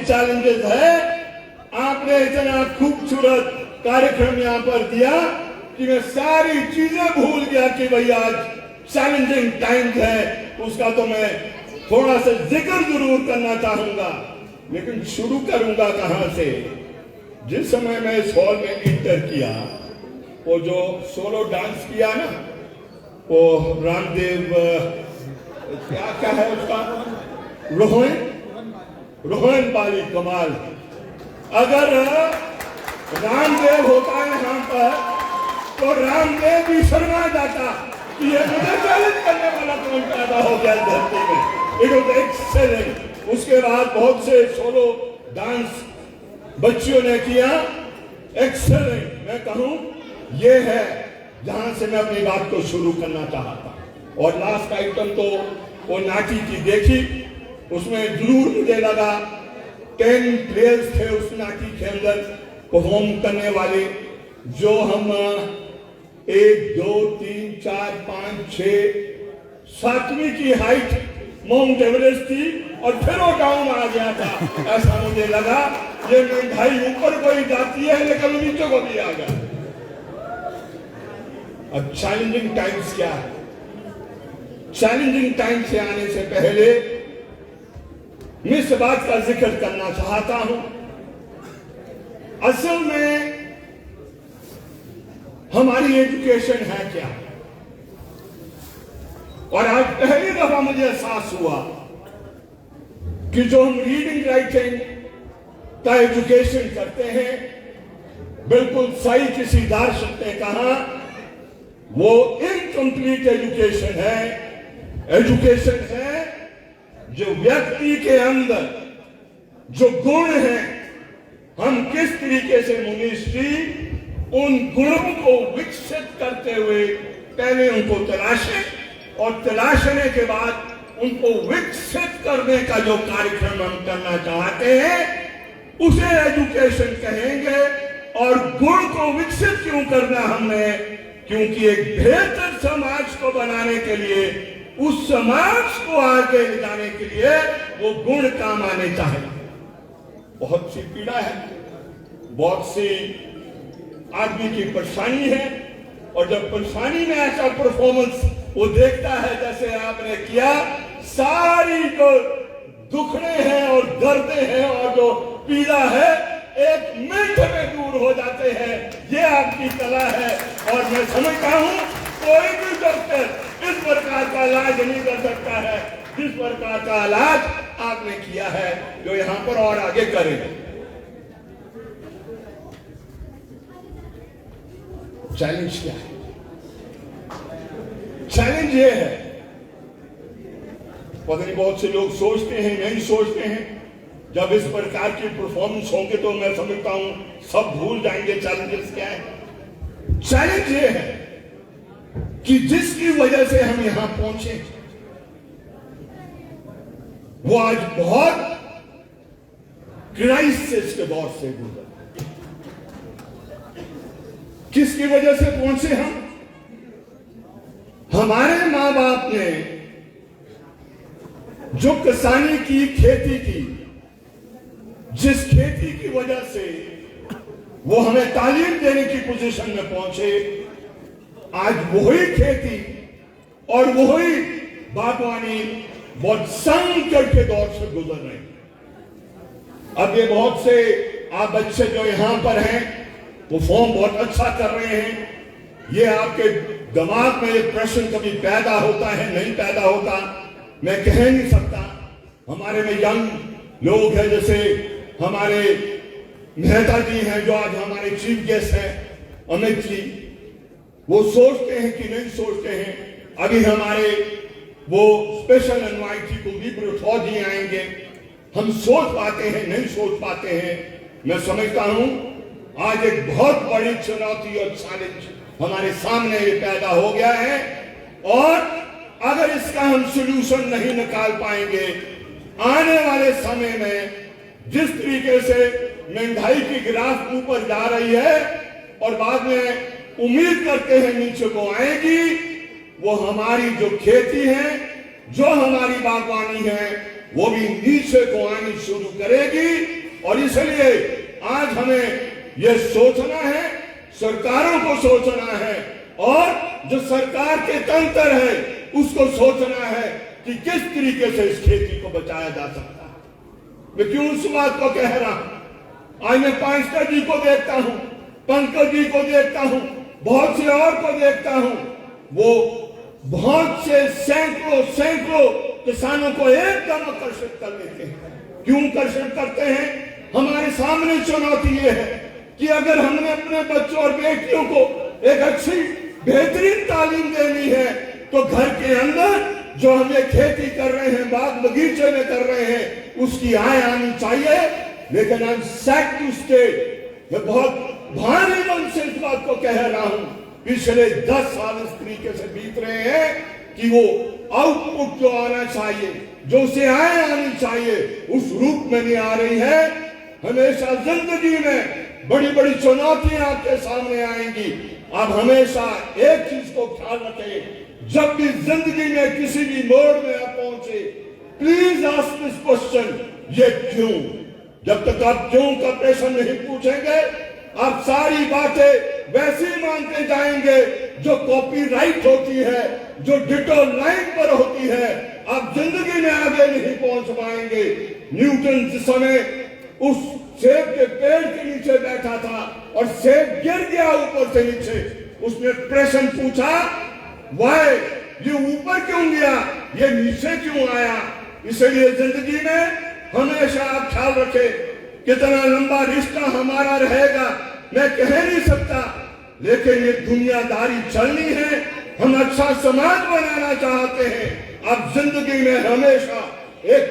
Challenges है। आपने इतना खूबसूरत कार्यक्रम यहाँ पर दिया कि मैं सारी चीजें भूल गया कि भाई आज चैलेंजिंग टाइम्स है, उसका तो मैं थोड़ा सा जिक्र जरूर करना चाहूंगा, लेकिन शुरू करूंगा कहां से। जिस समय मैं इस हॉल में इंटर किया, वो जो सोलो डांस किया ना, वो रामदेव क्या है उसका, रोहन बाली कमाल। अगर रामदेव होता है यहाँ पर तो रामदेव भी शर्मा जाता कि ये मुझे चैलेंज करने वाला कौन पैदा हो गया धरती में। It was excellent. उसके बाद बहुत से सोलो डांस बच्चियों ने किया, एक्सेलेंट। मैं कहूं ये है जहां से मैं अपनी बात को शुरू करना चाहता। और लास्ट आइटम तो वो नाटी की देखी, उसमें जरूर मुझे लगा 10 प्लेयर्स थे उस नाटी के अंदर परफॉर्म करने वाले, जो हम 1 2 3 4 5 6 7वीं की हाइट माउंट एवरेस्ट थी और फिर वो डाउन आ गया था। ऐसा मुझे लगा ये मेघाई ऊपर को ही जाती है लेकिन नीचे को भी आ गया। अब चैलेंजिंग टाइम्स क्या है? चैलेंजिंग टाइम से आने से पहले मैं इस बात का जिक्र करना चाहता हूं, असल में हमारी एजुकेशन है क्या। और आज पहली दफा मुझे एहसास हुआ कि जो हम रीडिंग राइटिंग का एजुकेशन करते हैं, बिल्कुल सही किसी दार्शनिक ने कहा, वो इनकम्प्लीट एजुकेशन है। एजुकेशन है जो व्यक्ति के अंदर जो गुण हैं, हम किस तरीके से मनुष्य उन गुणों को विकसित करते हुए पहले उनको तलाशें और तलाशने के बाद उनको विकसित करने का जो कार्यक्रम हम करना चाहते हैं उसे एजुकेशन कहेंगे। और गुण को विकसित क्यों करना हमने? क्योंकि एक बेहतर समाज को बनाने के लिए, उस समाज को आगे ले जाने के लिए वो गुण काम आने चाहिए। बहुत सी पीड़ा है, बहुत सी आदमी की परेशानी है, और जब परेशानी में ऐसा परफॉर्मेंस वो देखता है जैसे आपने किया, सारी जो दुखड़े हैं और दर्दे हैं और जो पीड़ा है एक मिनट में दूर हो जाते हैं। ये आपकी कला है और मैं समझता हूं कोई भी डॉक्टर इस प्रकार का इलाज नहीं कर सकता है जिस प्रकार का इलाज आपने किया है, जो यहां पर और आगे करेंगे। चैलेंज क्या है? चैलेंज ये है, पता नहीं बहुत से लोग सोचते हैं, नहीं सोचते हैं, जब इस प्रकार की परफॉर्मेंस होंगे तो मैं समझता हूं सब भूल जाएंगे चैलेंजेस क्या है। चैलेंज ये है कि जिसकी वजह से हम यहां पहुंचे वो आज बहुत क्राइसिस के दौर से गुजर। किसकी वजह से पहुंचे हम? हमारे मां बाप ने जो किसानी की, खेती की, जिस खेती की वजह से वो हमें तालीम देने की पोजीशन में पहुंचे, आज वही खेती और वही बागवानी बहुत संकट के दौर से गुजर रहे हैं। अब ये बहुत से आप बच्चे जो यहां पर हैं वो फॉर्म बहुत अच्छा कर रहे हैं। ये आपके दिमाग में एक प्रश्न कभी पैदा होता है, नहीं पैदा होता, मैं कह नहीं सकता। हमारे में यंग लोग हैं, जैसे हमारे मेहता जी हैं जो आज हमारे चीफ गेस्ट हैं, अमित जी, वो सोचते हैं कि नहीं सोचते हैं। अभी हमारे वो स्पेशल इनवाइटी कुलदीप राठौर जी आएंगे, हम सोच पाते हैं, नहीं सोच पाते हैं। मैं समझता हूं आज एक बहुत बड़ी चुनौती और चैलेंज हमारे सामने ये पैदा हो गया है, और अगर इसका हम सोल्यूशन नहीं निकाल पाएंगे, आने वाले समय में जिस तरीके से महंगाई की ग्राफ ऊपर जा रही है और बाद में उम्मीद करते हैं नीचे को आएगी, वो हमारी जो खेती है, जो हमारी बागवानी है, वो भी नीचे को आनी शुरू करेगी। और इसलिए आज हमें यह सोचना है, सरकारों को सोचना है और जो सरकार के तंत्र है उसको सोचना है कि किस तरीके से इस खेती को बचाया जा सकता है। मैं क्यों उस बात को कह रहा हूं? आज मैं पांचटा जी को देखता हूं, पंकज जी को देखता हूं, बहुत से और को देखता हूं, वो बहुत से सैकड़ों किसानों को एकदम आकर्षित कर लेते हैं। क्यों आकर्षित करते हैं? हमारे सामने चुनौती ये है कि अगर हमने अपने बच्चों और बेटियों को एक अच्छी बेहतरीन तालीम देनी है तो घर के अंदर जो हमें खेती कर रहे हैं, बाग बगीचे में कर रहे हैं, उसकी आय आनी चाहिए। लेकिन I am sad to state, मैं बहुत भारी मन से इस बात को कह रहा हूं, पिछले 10 साल इस तरीके से बीत रहे हैं कि वो आउटपुट जो आना चाहिए, जो उसे आय आनी चाहिए, उस रूप में नहीं आ रही है। हमेशा जिंदगी में बड़ी बड़ी चुनौतियां आपके सामने आएंगी। आप हमेशा एक चीज को ख्याल रखें, जब भी जिंदगी में किसी भी मोड़ में आप पहुंचे, प्लीज आस्क दिस क्वेश्चन, ये क्यों। जब तक आप क्यों का प्रश्न नहीं पूछेंगे, आप सारी बातें वैसी मानते जाएंगे जो कॉपीराइट होती है, जो डिटो लाइन पर होती है। आप जिंदगी में आगे नहीं पहुंच पाएंगे। न्यूटन जिस समय उस सेब के पेड़ के नीचे बैठा था और सेब गिर गया ऊपर से नीचे, उसने प्रश्न पूछा, वाई, ये ऊपर क्यों गया, ये नीचे क्यों आया। इसलिए जिंदगी में हमेशा आप ख्याल रखें, कितना लंबा रिश्ता हमारा रहेगा मैं कह नहीं सकता, लेकिन ये दुनियादारी चलनी है। हम अच्छा समाज बनाना चाहते हैं। अब जिंदगी में हमेशा एक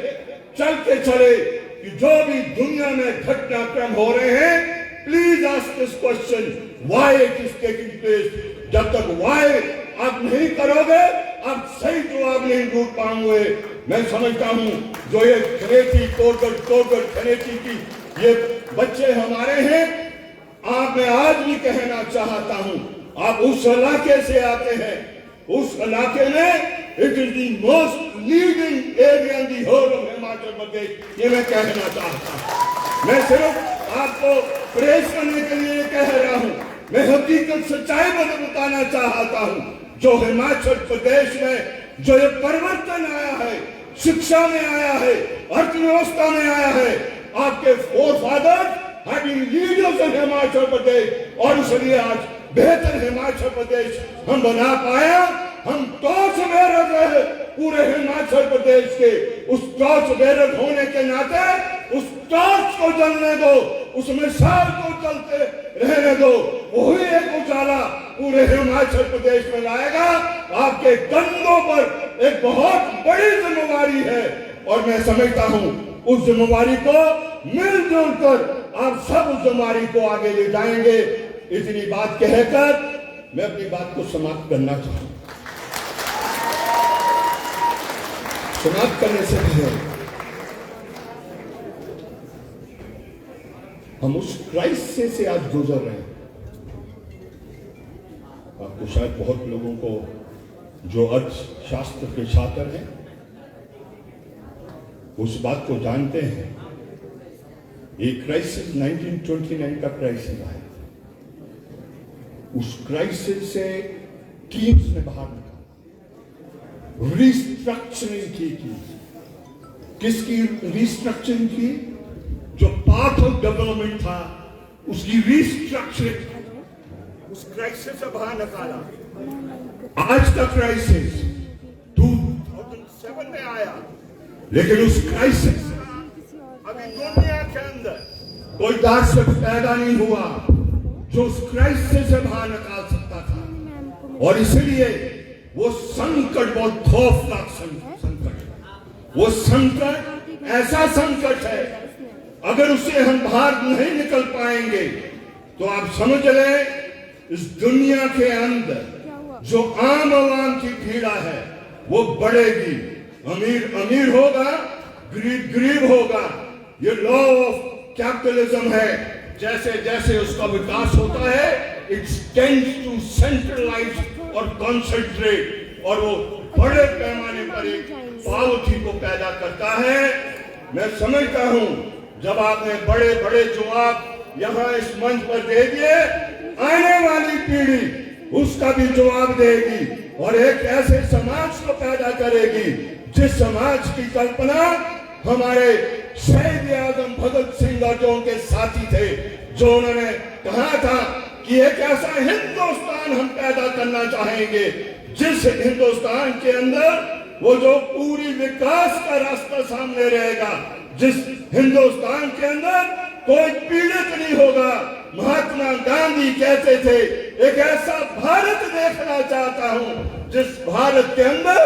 चल के चले कि जो भी दुनिया में घटनाक्रम हो रहे हैं, please ask this question, why it is taking place. जब तक व्हाई आप नहीं करोगे, आप सही जवाब नहीं ढूंढ पाओगे। मैं समझता हूं जो ये खनेती तोड़गढ़ खनेती की ये बच्चे हमारे हैं, आप मैं आज भी कहना चाहता हूं, आप उस इलाके से आते हैं, उस इलाके में it is the most leading area in the whole of Himachal Pradesh, ये मैं कहना चाहता हूं। मैं सिर्फ आपको प्रेस करने के लिए कह रहा हूं, मैं हकीकत सच्चाई बताना चाहता हूं। जो हिमाचल प्रदेश में जो ये परिवर्तन आया है, शिक्षा में आया है, अर्थव्यवस्था में आया है, आपके फोरफादर लीडर्स ऑफ हिमाचल प्रदेश, और इसलिए आज बेहतर हिमाचल प्रदेश हम बना पाया। हम टॉर्च बेरर रहे पूरे हिमाचल प्रदेश के, उस टॉर्च बेरर होने के नाते उस टॉर्च को जलने दो, उस मिसाल को चलते रहने दो। वही एक उजाला पूरे हिमाचल प्रदेश में लाएगा। आपके कंधों पर एक बहुत बड़ी जिम्मेवारी है और मैं समझता हूं उस जिम्मेवारी को मिलजुल कर आप सब उस जिम्मेवारी को आगे ले जाएंगे। इतनी बात कहकर मैं अपनी बात को समाप्त करना चाहूंगा। समाप्त करने से पहले हम उस क्राइसिस से आज गुजर रहे हैं। आपको शायद बहुत लोगों को जो अर्थशास्त्र के छात्र हैं उस बात को जानते हैं। एक क्राइसिस 1929 का क्राइसिस आया। उस क्राइसिस से टीम्स ने बाहर निकाला, रिस्ट्रक्चरिंग की। किसकी रिस्ट्रक्चरिंग की? जो पार्ट ऑफ डेवलपमेंट था उसकी रिस्ट्रक्चरिंग उस क्राइसिस से बाहर निकाला। आज का क्राइसिस 2007 में आया, लेकिन उस क्राइसिस अभी दुनिया के अंदर कोई दार्शनिक पैदा नहीं हुआ जो उस क्राइसिस से बाहर निकाल सकता था। और इसलिए वो संकट बहुत खौफनाक संकट है। वो संकट ऐसा संकट है, अगर उससे हम बाहर नहीं निकल पाएंगे तो आप समझ लें इस दुनिया के अंदर जो आम आवाम की पीड़ा है वो बढ़ेगी। अमीर अमीर होगा, गरीब गरीब होगा। ये लॉ ऑफ कैपिटलिज्म है। जैसे जैसे उसका विकास होता है इट टेंड्स टू सेंट्रलाइज और कॉन्सेंट्रेट, और वो बड़े पैमाने पर एक पॉवर्टी को पैदा करता है। मैं समझता हूं जवाब में बड़े बड़े जवाब यहाँ इस मंच पर दे दिए, आने वाली पीढ़ी उसका भी जवाब देगी और एक ऐसे समाज को पैदा करेगी जिस समाज की कल्पना हमारे शहीद आजम भगत सिंह और जो उनके साथी थे, जो उन्होंने कहा था कि एक ऐसा हिंदुस्तान हम पैदा करना चाहेंगे जिस हिंदुस्तान के अंदर वो जो पूरी विकास का रास्ता सामने रहेगा, जिस हिंदुस्तान के अंदर कोई पीड़ित नहीं होगा। महात्मा गांधी कहते थे एक ऐसा भारत देखना चाहता हूं जिस भारत के अंदर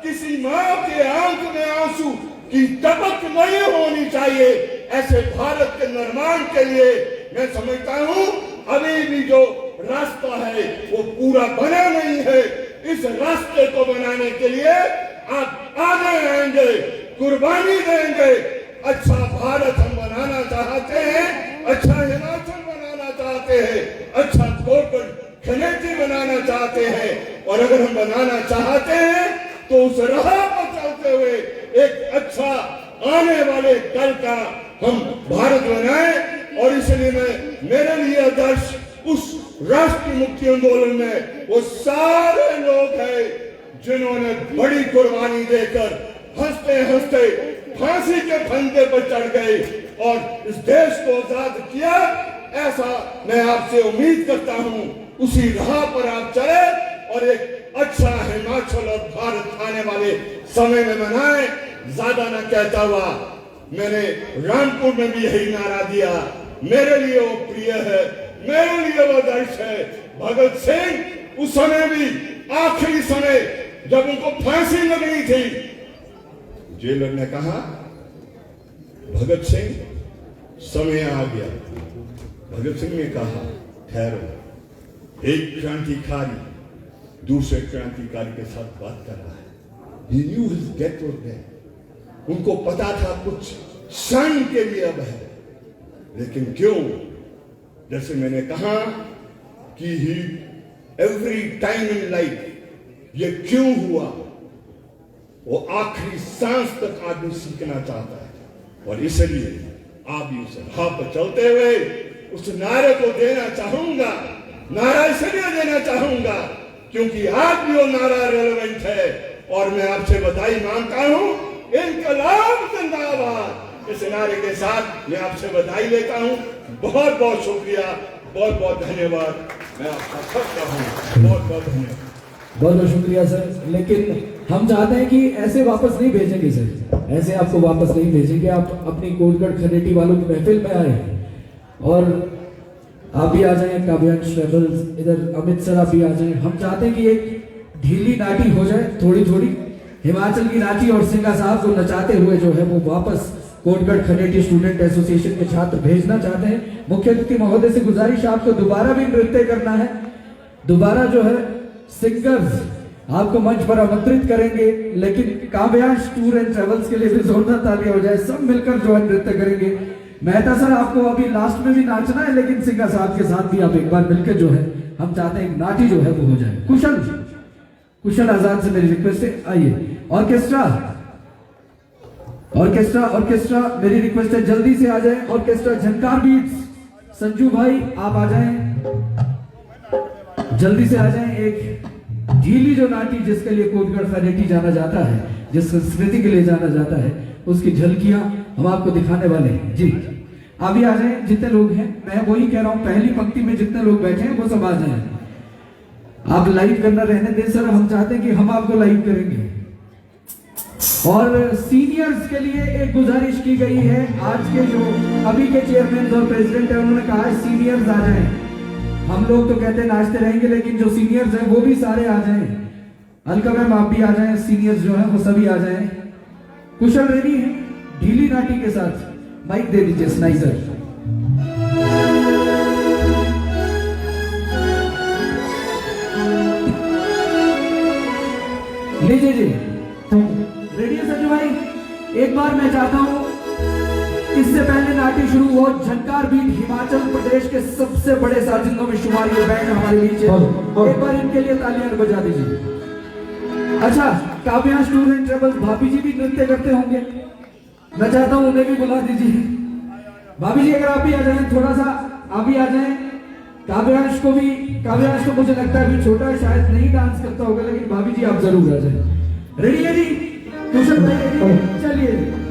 किसी मां के आंख में आंसू की टपक नहीं होनी चाहिए। ऐसे भारत के निर्माण के लिए मैं समझता हूं अभी भी जो रास्ता है वो पूरा बना नहीं है। इस रास्ते को बनाने के लिए आप आगे आएंगे, कुर्बानी देंगे। अच्छा भारत हम बनाना चाहते हैं, अच्छा हिमाचल बनाना चाहते हैं, अच्छा कोकण खनिज बनाना चाहते हैं और अगर हम बनाना चाहते हैं तो उस राह पर चलते हुए एक अच्छा आने वाले कल का हम भारत बनाएं। और इसलिए मेरे लिए आदर्श उस राष्ट्रीय मुक्ति आंदोलन में वो सारे लोग हैं जिन्होंने बड़ी कुर्बानी देकर हंसते हंसते फांसी के फंदे पर चढ़ गए और इस देश को आजाद किया। ऐसा मैं आपसे उम्मीद करता हूं उसी राह पर आप चले और एक अच्छा हिमाचल और भारत आने वाले समय में मनाएं। ज्यादा न कहता हुआ मैंने रामपुर में भी यही नारा दिया, मेरे लिए वो प्रिय है, मेरे लिए वो आदर्श है। भगत सिंह उस समय भी आखिरी समय जब उनको फांसी लगनी थी, जेलर ने कहा भगत सिंह समय आ गया। भगत सिंह ने कहा ठहरो, एक क्रांतिकारी दूसरे क्रांतिकारी के साथ बात कर रहा है। He knew his death was there. उनको पता था कुछ क्षण के लिए अब है, लेकिन क्यों, जैसे मैंने कहा कि ही एवरी टाइम इन लाइफ ये क्यों हुआ, वो आखिरी सांस तक आदमी सीखना चाहता है। और इसलिए आप भी उस राह पर चलते हुए उस नारे को देना चाहूंगा। नारा इसलिए देना चाहूंगा क्योंकि आज भी वो नारा रेलेवेंट है और मैं आपसे बधाई मांगता हूं, इनकलाब जिंदाबाद। इस नारे के साथ मैं आपसे बधाई लेता हूं। बहुत बहुत शुक्रिया, बहुत बहुत धन्यवाद। मैं आपका सबका हूं, बहुत बहुत धन्यवाद। बहुत बहुत शुक्रिया सर। लेकिन हम चाहते हैं कि ऐसे वापस नहीं भेजेंगे सर, ऐसे आपको वापस नहीं भेजेंगे। आप अपनी कोटगढ़ खनेटी वालों की महफिल में आए और आप भी आ जाएं, काव्यांश रेबल्स, इधर अमित सर आप भी आ जाएं। हम चाहते हैं कि एक ढीली नाटी हो जाए थोड़ी थोड़ी। हिमाचल की नाटी और सिंघा साहब को नचाते हुए जो है वो वापस कोटगढ़ खनेटी स्टूडेंट एसोसिएशन के छात्र भेजना चाहते हैं। मुख्य अतिथि महोदय से गुजारिश आपको दोबारा भी नृत्य करना है। दोबारा जो है सिंगर्स आपको मंच पर आमंत्रित करेंगे, लेकिन काव्यांश टूर एंड ट्रेवल्स के लिए भी जोरदार तालियां हो जाए। सब मिलकर जो है नृत्य करेंगे। मेहता सर आपको अभी लास्ट में भी नाचना है, लेकिन सिंघा साहब के साथ भी आप एक बार मिलकर जो है हम चाहते हैं नाटी जो है वो हो जाए। कुशल आजाद से मेरी रिक्वेस्ट है, आइए। ऑर्केस्ट्रा मेरी रिक्वेस्ट है जल्दी से आ जाए। ऑर्केस्ट्रा झनकार बीट्स, संजू भाई आप आ जाएं, जल्दी से आ जाएं। एक ढीली जो नाटी जिसके लिए कोटगढ़ खनेटी जाना जाता है, जिस संस्कृति के लिए जाना जाता है, उसकी झलकियां हम आपको दिखाने वाले हैं। जी अभी आ जाएं जितने लोग हैं। मैं वही कह रहा हूं, पहली पंक्ति में जितने लोग बैठे हैं वो सब आ जाएं। आप लाइव करना रहने दें सर, हम चाहते हैं कि हम आपको लाइव करेंगे। और सीनियर्स के लिए एक गुजारिश की गई है, आज के जो अभी के चेयरमैन और प्रेसिडेंट है उन्होंने कहा है सीनियर्स आ जाएं। हम लोग तो कहते हैं नाचते रहेंगे, लेकिन जो सीनियर्स हैं वो भी सारे आ जाएं। अलका मैम आप भी आ जाएं, सीनियर्स जो हैं वो सभी आ जाएं। कुशल रेडी है ढीली नाटी के साथ, माइक दे दीजिए स्नाई सर। लीजिए जी, रेडी है संजू भाई। एक बार मैं चाहता हूं इससे पहले नाटी शुरू हो, झनकार बीट हिमाचल प्रदेश के सबसे बड़े साजिंदों में शुमार ये बैंड हमारे बीच है। एक बार इनके लिए तालियां बजा दीजिए। अच्छा, काव्यांश टूर एंड ट्रेवल्स भाभी जी भी नृत्य करते होंगे, मैं चाहता हूं उन्हें भी बुला दीजिए। भाभी जी अगर आप भी आ जाएं, थोड़ा सा आप भी आ जाएं। काव्यांश को मुझे लगता है अभी छोटा है, शायद नहीं डांस करता होगा, लेकिन भाभी जी आप जरूर आ जाएं। रेडी है जी? ट्यूशन भाई रेडी? चलिए।